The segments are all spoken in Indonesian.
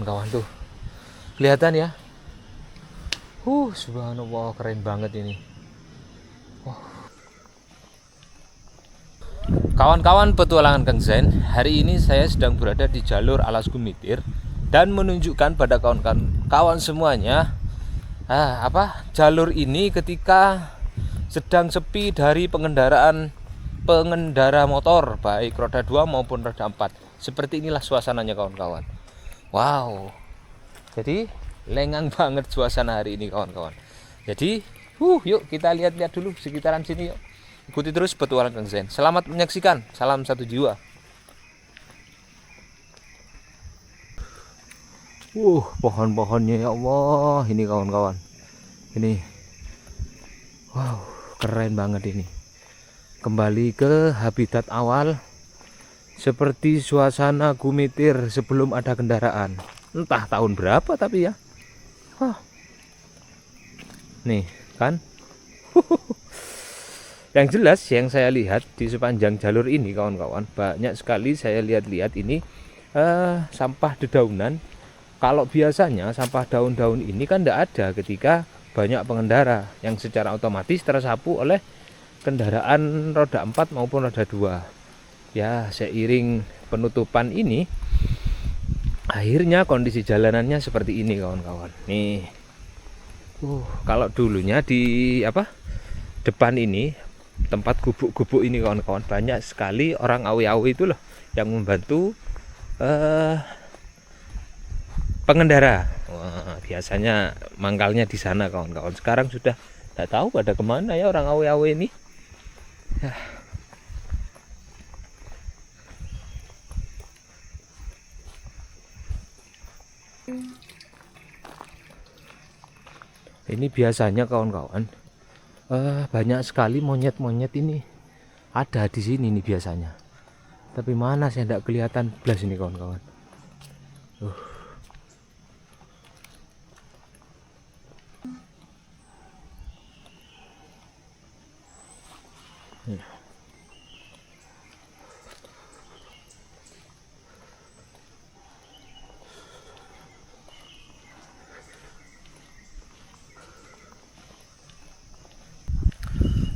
Kawan tuh, kelihatan ya. Subhanallah, keren banget ini. Kawan-kawan petualangan Kang Zain, hari ini saya sedang berada di jalur Alas Gumitir dan menunjukkan pada kawan-kawan semuanya jalur ini ketika sedang sepi dari pengendara motor baik roda 2 maupun roda 4. Seperti inilah suasananya kawan-kawan. Wow. Jadi lengang banget suasana hari ini kawan-kawan. Jadi yuk kita lihat-lihat dulu sekitaran sini yuk. Ikuti terus petualangan Kang Zain. Selamat menyaksikan. Salam satu jiwa. Pohon-pohonnya ya Allah, ini kawan-kawan. Ini. Wow, keren banget ini. Kembali ke habitat awal seperti suasana Gumitir sebelum ada kendaraan. Entah tahun berapa tapi ya. Nih, kan? Yang jelas yang saya lihat di sepanjang jalur ini kawan-kawan, banyak sekali saya lihat-lihat ini sampah dedaunan. Kalau biasanya sampah daun-daun ini kan tidak ada ketika banyak pengendara yang secara otomatis tersapu oleh kendaraan roda 4 maupun roda 2. Ya, seiring penutupan ini akhirnya kondisi jalanannya seperti ini kawan-kawan. Nih. Kalau dulunya di depan ini tempat gubuk-gubuk ini kawan-kawan, banyak sekali orang awe-awe itu loh yang membantu pengendara. Biasanya mangkalnya di sana kawan-kawan. Sekarang sudah tidak tahu pada kemana ya orang awe-awe ini. Ini biasanya kawan-kawan banyak sekali monyet-monyet ini ada di sini nih biasanya. Tapi mana saya tidak kelihatan belas ini kawan-kawan.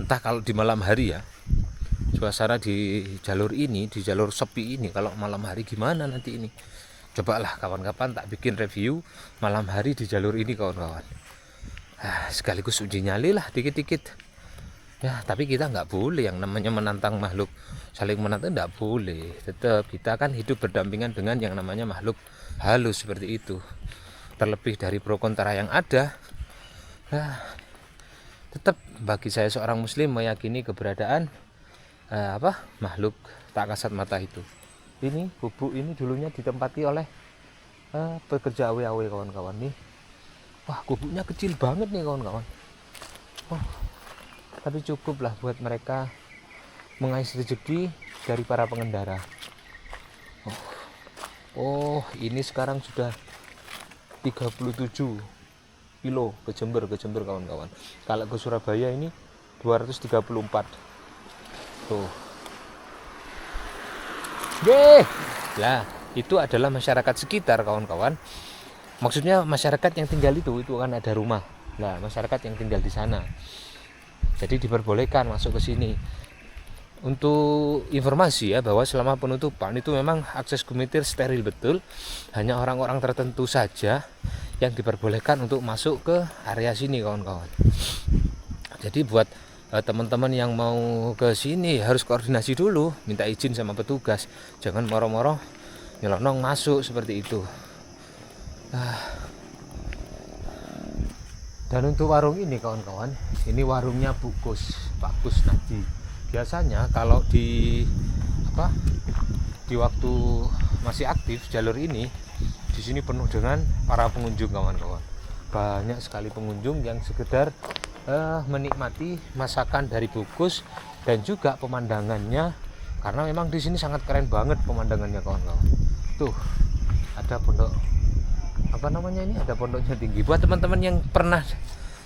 Entah kalau di malam hari ya, suasana di jalur ini, di jalur sepi ini, kalau malam hari gimana nanti ini. Cobalah kawan-kawan tak bikin review malam hari di jalur ini kawan-kawan. Sekaligus uji nyali lah dikit-dikit. Ya, tapi kita nggak boleh yang namanya menantang makhluk, saling menantang nggak boleh. Tetap kita kan hidup berdampingan dengan yang namanya makhluk halus seperti itu. Terlebih dari pro kontra yang ada. Tetap bagi saya seorang muslim meyakini keberadaan makhluk tak kasat mata itu. Ini gubuk ini dulunya ditempati oleh pekerja awe-awe kawan-kawan nih. Wah, gubuknya kecil banget nih kawan-kawan. Tapi cukuplah buat mereka mengais rezeki dari para pengendara. Ini sekarang sudah 37 kilo ke Jember kawan-kawan. Kalau ke Surabaya ini 234. Tuh. Lah, itu adalah masyarakat sekitar kawan-kawan. Maksudnya masyarakat yang tinggal itu kan ada rumah. Nah, masyarakat yang tinggal di sana. Jadi diperbolehkan masuk ke sini. Untuk informasi ya, bahwa selama penutupan itu memang akses Gumitir steril betul. Hanya orang-orang tertentu saja yang diperbolehkan untuk masuk ke area sini kawan-kawan. Jadi buat teman-teman yang mau ke sini harus koordinasi dulu, minta izin sama petugas. Jangan moro-moro nyelonong masuk seperti itu. Dan untuk warung ini kawan-kawan, ini warungnya Pak Kus Nadi. Biasanya kalau di waktu masih aktif jalur ini, di sini penuh dengan para pengunjung kawan-kawan. Banyak sekali pengunjung yang sekedar menikmati masakan dari Bukus dan juga pemandangannya, karena memang di sini sangat keren banget pemandangannya kawan-kawan. Tuh ada pondok ada pondoknya tinggi. Buat teman-teman yang pernah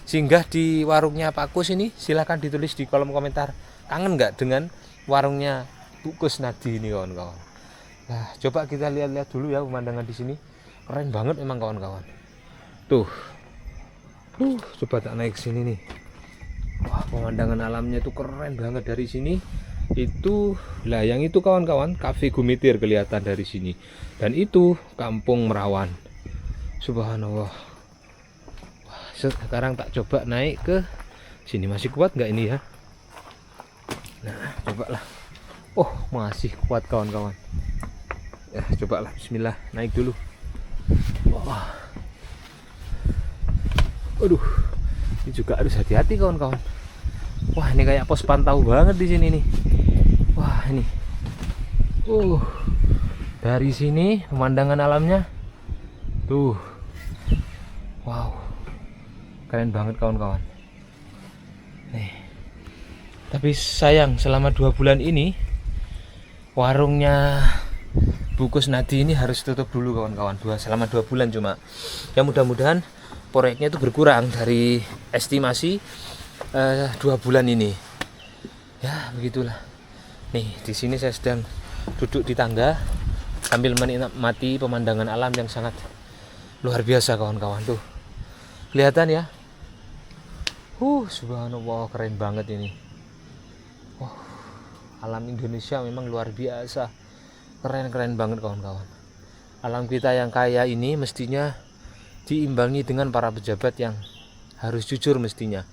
singgah di warungnya Pak Kus ini, silahkan ditulis di kolom komentar, kangen nggak dengan warungnya Bukus Nadi ini kawan-kawan. Nah, coba kita lihat-lihat dulu ya pemandangan di sini. keren banget memang kawan-kawan. Tuh, coba tak naik sini nih. Wah, pemandangan alamnya itu keren banget dari sini. Itu lah, yang itu kawan-kawan, Cafe Gumitir kelihatan dari sini. Dan itu Kampung Merawan. Subhanallah. Wah, sekarang tak coba naik ke sini, masih kuat nggak ini ya? Nah, cobalah. Oh, masih kuat kawan-kawan. Ya, cobalah, bismillah, naik dulu. Wah. Aduh, ini juga harus hati-hati kawan-kawan. Wah, ini kayak pos pantau banget di sini nih. Wah, ini. Dari sini pemandangan alamnya. Tuh. Wow. Keren banget kawan-kawan. Nih. Tapi sayang selama 2 bulan ini warungnya Bu Kusnadi ini harus tutup dulu kawan-kawan. Selama 2 bulan cuma. Ya mudah-mudahan proyeknya itu berkurang dari estimasi 2 bulan ini. Ya begitulah. Nih di sini saya sedang duduk di tangga sambil menikmati pemandangan alam yang sangat luar biasa kawan-kawan. Tuh kelihatan ya. Subhanallah, keren banget ini. Alam Indonesia memang luar biasa, keren banget kawan-kawan. Alam kita yang kaya ini mestinya diimbangi dengan para pejabat yang harus jujur mestinya.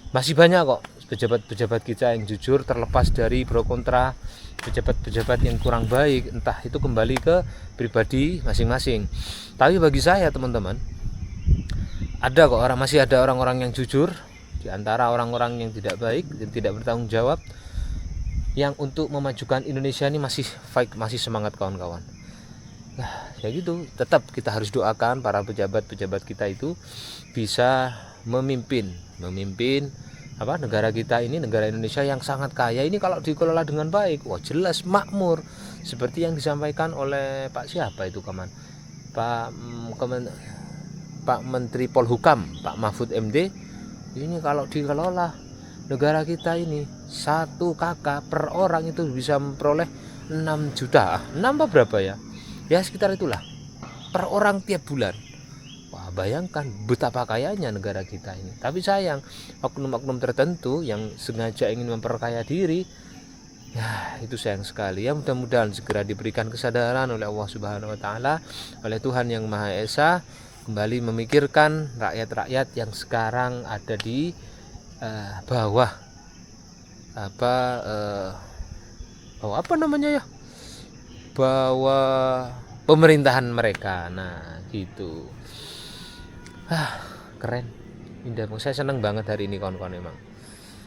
Masih banyak kok pejabat-pejabat kita yang jujur, terlepas dari pro kontra pejabat-pejabat yang kurang baik, entah itu kembali ke pribadi masing-masing. Tapi bagi saya teman-teman, masih ada orang-orang yang jujur di antara orang-orang yang tidak baik dan tidak bertanggung jawab, yang untuk memajukan Indonesia ini masih fight, masih semangat kawan-kawan. Nah, ya gitu, tetap kita harus doakan para pejabat-pejabat kita itu bisa memimpin negara kita ini, negara Indonesia yang sangat kaya ini. Kalau dikelola dengan baik, wah jelas makmur, seperti yang disampaikan oleh Pak siapa itu kawan, Pak Menteri Polhukam, Pak Mahfud MD. Ini kalau dikelola negara kita ini, 1 kakak per orang itu bisa memperoleh 6 juta. 6 apa berapa ya? Ya sekitar itulah per orang tiap bulan. Wah, bayangkan betapa kayanya negara kita ini. Tapi sayang, oknum-oknum tertentu yang sengaja ingin memperkaya diri, ya itu sayang sekali. Ya mudah-mudahan segera diberikan kesadaran oleh Allah Subhanahu wa taala, oleh Tuhan yang Maha Esa, kembali memikirkan rakyat-rakyat yang sekarang ada di bawah pemerintahan mereka. Nah gitu. Keren, indah. Saya senang banget hari ini kawan-kawan. Memang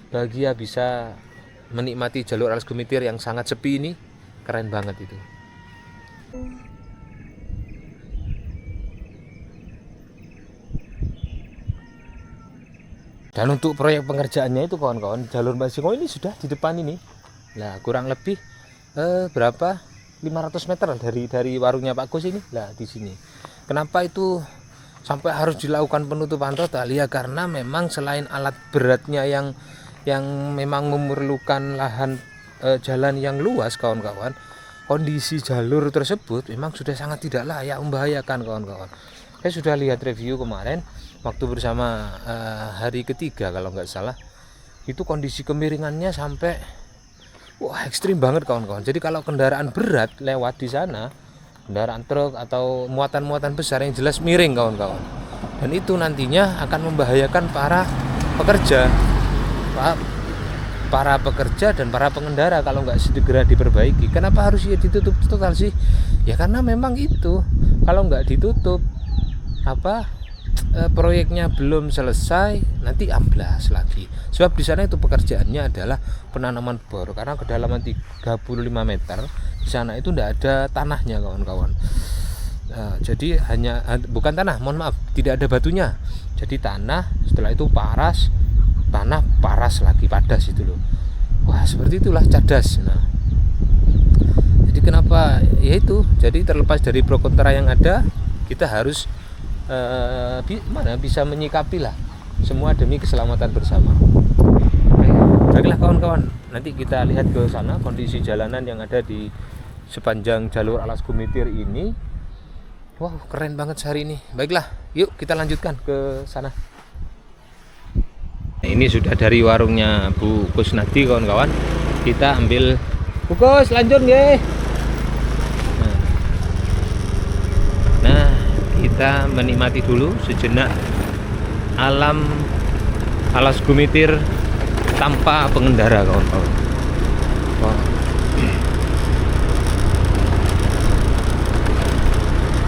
bahagia bisa menikmati jalur Alas Gumitir yang sangat sepi ini. Keren banget itu. Dan untuk proyek pengerjaannya itu kawan-kawan, jalur Mbak Singo ini sudah di depan ini. Nah, kurang lebih berapa? 500 meter dari warungnya Pak Kus ini. Nah, di sini. Kenapa itu sampai harus dilakukan penutupan total? Ya karena memang selain alat beratnya yang memang memerlukan lahan jalan yang luas kawan-kawan, kondisi jalur tersebut memang sudah sangat tidak layak, membahayakan kawan-kawan. Saya sudah lihat review kemarin waktu bersama hari ketiga kalau nggak salah, itu kondisi kemiringannya sampai ekstrim banget kawan-kawan. Jadi kalau kendaraan berat lewat di sana, kendaraan truk atau muatan-muatan besar, yang jelas miring kawan-kawan. Dan itu nantinya akan membahayakan para pekerja dan para pengendara kalau nggak segera diperbaiki. Kenapa harus ditutup total sih? Ya karena memang itu, kalau nggak ditutup proyeknya belum selesai, nanti amblas lagi. Sebab di sana itu pekerjaannya adalah penanaman bor, karena kedalaman 35 meter di sana itu tidak ada tanahnya kawan-kawan. Nah, jadi bukan tanah, mohon maaf, tidak ada batunya. Jadi tanah, setelah itu tanah paras lagi, padas itu loh. Wah, seperti itulah cadas. Nah, jadi kenapa? Ya itu, jadi terlepas dari pro kontra yang ada, kita harus bisa menyikapi lah semua demi keselamatan bersama. Baiklah kawan-kawan, nanti kita lihat ke sana kondisi jalanan yang ada di sepanjang jalur Alas Gumitir ini. Wow, keren banget hari ini. Baiklah, yuk kita lanjutkan ke sana. Ini sudah dari warungnya Bu Kusnadi kawan-kawan. Kita ambil Bu Kus, lanjut nggih. Nah, kita menikmati dulu sejenak alam alas Gumitir tanpa pengendara kawan-kawan. Wow.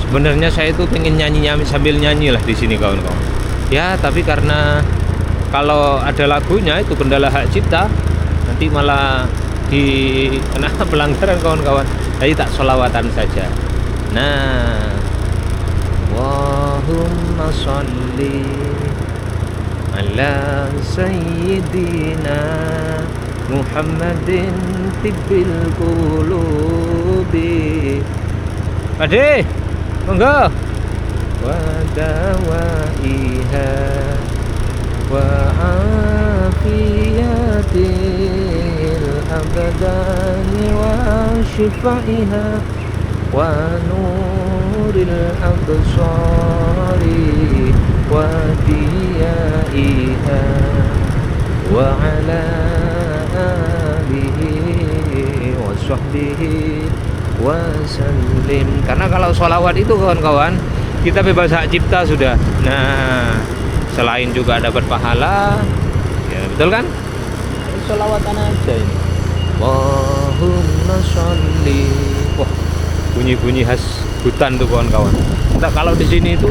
Sebenarnya saya itu pengen nyanyi sambil nyanyi lah di sini kawan-kawan. Ya, tapi karena kalau ada lagunya itu kendala hak cipta, nanti malah kena pelanggaran kawan-kawan. Jadi tak sholawatan saja. Nah, Allahumma sholli ala sayyidina Muhammadin tibbil qulubi. Pade, monggo. Wa dawaiha wa afiyatil abdani wa shifaiha wa nuril absari wa diyaiha wa ala alihi wa sahbihi wasallim. Karena kalau sholawat itu kawan-kawan, kita bebas hak cipta sudah. Nah, selain juga dapat pahala, ya betul kan? Sholawatan aja ini. Allahumma sholli. Wah, bunyi-bunyi khas hutan tuh kawan-kawan. Nah, kalau di sini itu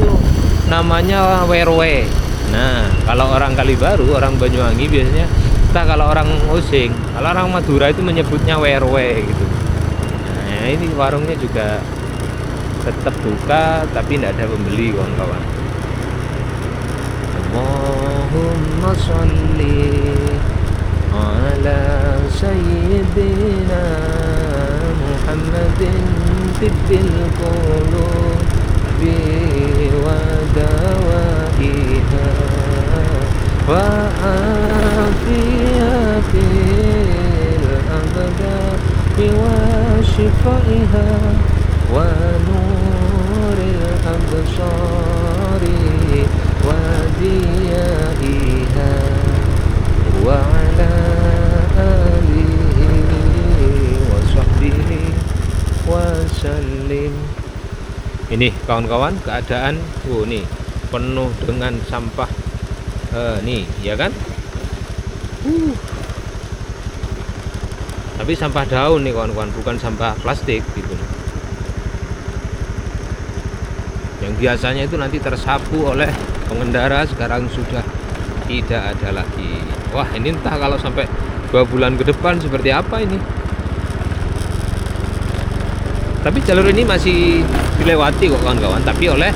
namanya werwe. Nah, kalau orang Kalibaru, orang Banyuwangi biasanya. Nah, kalau orang Osing, kalau orang Madura itu menyebutnya werwe gitu. Nah, ini warungnya juga tetap buka tapi tidak ada pembeli kawan-kawan. Allahumma sholli ala sayyidina Muhammadin tibbil qulubi wa dawaiha wa afiyatil abdani wa shifaiha wa nuril absari wa diyaiha wa ala alihi wa sahbihi wa sallim. Ini kawan-kawan keadaan nih penuh dengan sampah nih ya kan. Tapi sampah daun nih kawan-kawan, bukan sampah plastik gitu. Yang biasanya itu nanti tersapu oleh pengendara, sekarang sudah tidak ada lagi. Wah, ini entah kalau sampai 2 bulan ke depan seperti apa ini. Tapi jalur ini masih dilewati kok kawan-kawan, tapi oleh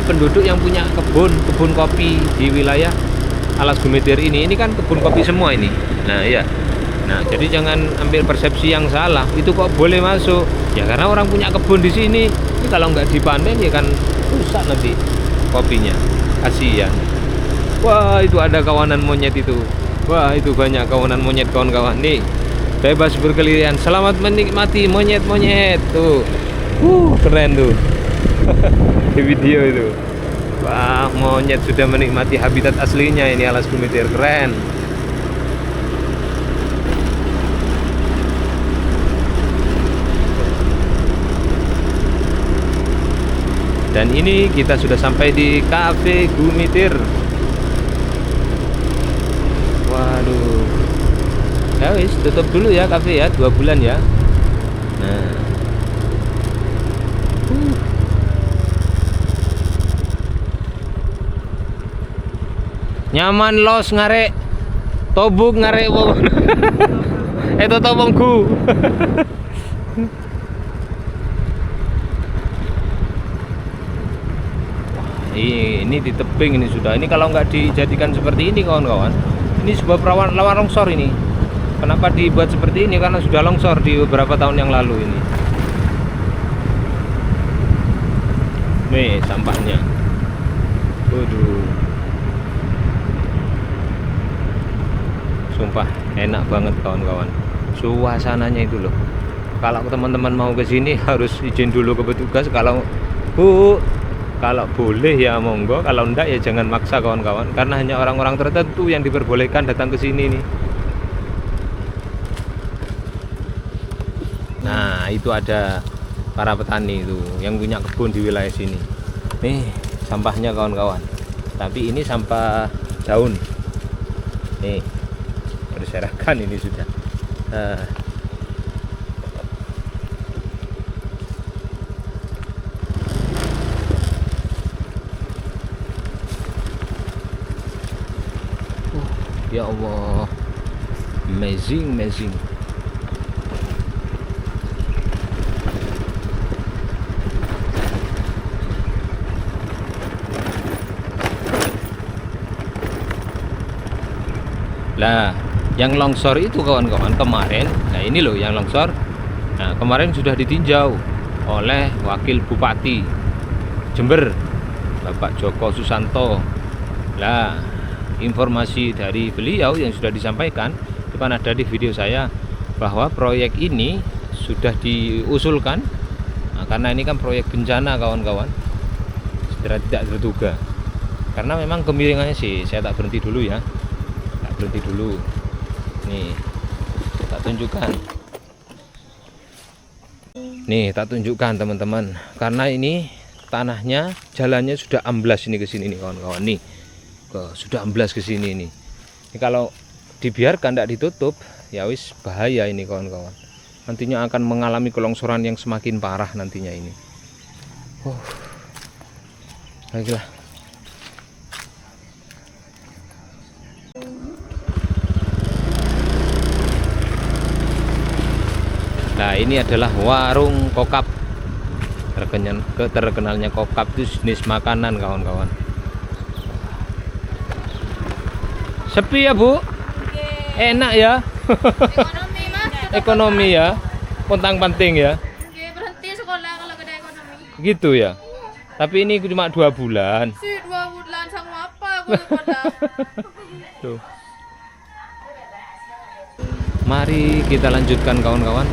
penduduk yang punya kebun kopi di wilayah Alas Gumitir ini kan kebun kopi semua ini. Nah iya. Nah, jadi jangan ambil persepsi yang salah. Itu kok boleh masuk? Ya karena orang punya kebun di sini. Ini kalau nggak dipanen ya kan rusak nanti kopinya. Kasihan. Wah, itu ada kawanan monyet itu. Wah, itu banyak kawanan monyet kawan-kawan. Nih, bebas berkeliaran. Selamat menikmati monyet-monyet tuh. Keren tuh. Di video itu. Wah, monyet sudah menikmati habitat aslinya ini Alas Gumitir. Keren. Dan ini kita sudah sampai di Cafe Gumitir. Waduh. Ya wis, tutup dulu ya kafe ya, 2 bulan ya. Nah. Nyaman los ngarek. Tobuk ngarek wong. Itu tobongku. Ini di tebing ini sudah. Ini kalau nggak dijadikan seperti ini kawan-kawan, ini sebuah rawan longsor ini. Kenapa dibuat seperti ini? Karena sudah longsor di beberapa tahun yang lalu ini. Nih sampahnya. Waduh. Sumpah enak banget kawan-kawan. Suasananya itu loh. Kalau teman-teman mau ke sini harus izin dulu ke petugas. Kalau Bu, kalau boleh ya monggo, kalau enggak ya jangan maksa kawan-kawan, karena hanya orang-orang tertentu yang diperbolehkan datang ke sini nih. Nah, itu ada para petani itu yang punya kebun di wilayah sini. Nih sampahnya kawan-kawan. Tapi ini sampah daun. Nih, berserakan ini sudah. Ya Allah, amazing. Lah, yang longsor itu kawan-kawan kemarin, nah ini loh yang longsor. Nah, kemarin sudah ditinjau oleh Wakil Bupati Jember, Bapak Joko Susanto. Lah, informasi dari beliau yang sudah disampaikan itu kan ada di video saya, bahwa proyek ini sudah diusulkan. Nah, karena ini kan proyek bencana kawan-kawan, secara tidak terduga. Karena memang kemiringannya sih, saya tak berhenti dulu ya, nih tak tunjukkan. Nih tak tunjukkan teman-teman, karena ini tanahnya, jalannya sudah amblas ini ke sini nih kawan-kawan. Nih sudah amblas ke sini nih. Ini kalau dibiarkan tidak ditutup ya wis bahaya ini kawan-kawan. Nantinya akan mengalami kelongsoran yang semakin parah nantinya ini. Baiklah. Nah, ini adalah warung kokap. Terkenalnya kokap itu jenis makanan kawan-kawan. Sepi ya Bu? Enak ya? Ekonomi Mas. Ekonomi ya? Pontang panting ya? Berhenti sekolah kalau ada ekonomi. Gitu ya? Tapi ini cuma 2 bulan. Si 2 bulan sama apa aku sekolah. Tuh. Mari kita lanjutkan kawan-kawan.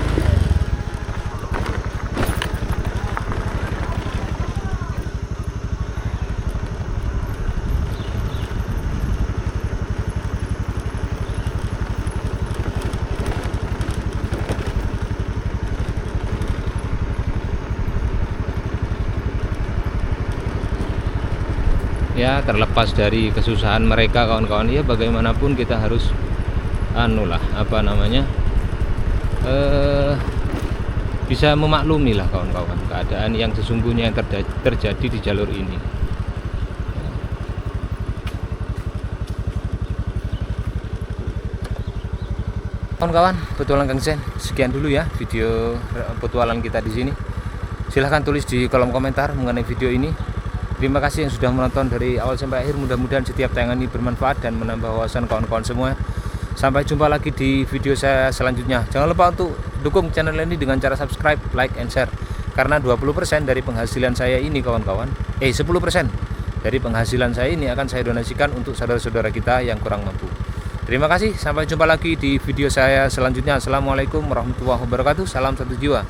Ya, terlepas dari kesusahan mereka kawan-kawan, ya bagaimanapun kita harus bisa memaklumi lah kawan-kawan keadaan yang sesungguhnya yang terjadi di jalur ini. Kawan-kawan, petualang Kang Sen, sekian dulu ya video petualang kita di sini. Silahkan tulis di kolom komentar mengenai video ini. Terima kasih yang sudah menonton dari awal sampai akhir. Mudah-mudahan setiap tayangan ini bermanfaat dan menambah wawasan kawan-kawan semua. Sampai jumpa lagi di video saya selanjutnya. Jangan lupa untuk dukung channel ini dengan cara subscribe, like, and share. Karena 20% dari penghasilan saya ini kawan-kawan, 10% dari penghasilan saya ini akan saya donasikan untuk saudara-saudara kita yang kurang mampu. Terima kasih, sampai jumpa lagi di video saya selanjutnya. Assalamualaikum warahmatullahi wabarakatuh. Salam satu jiwa.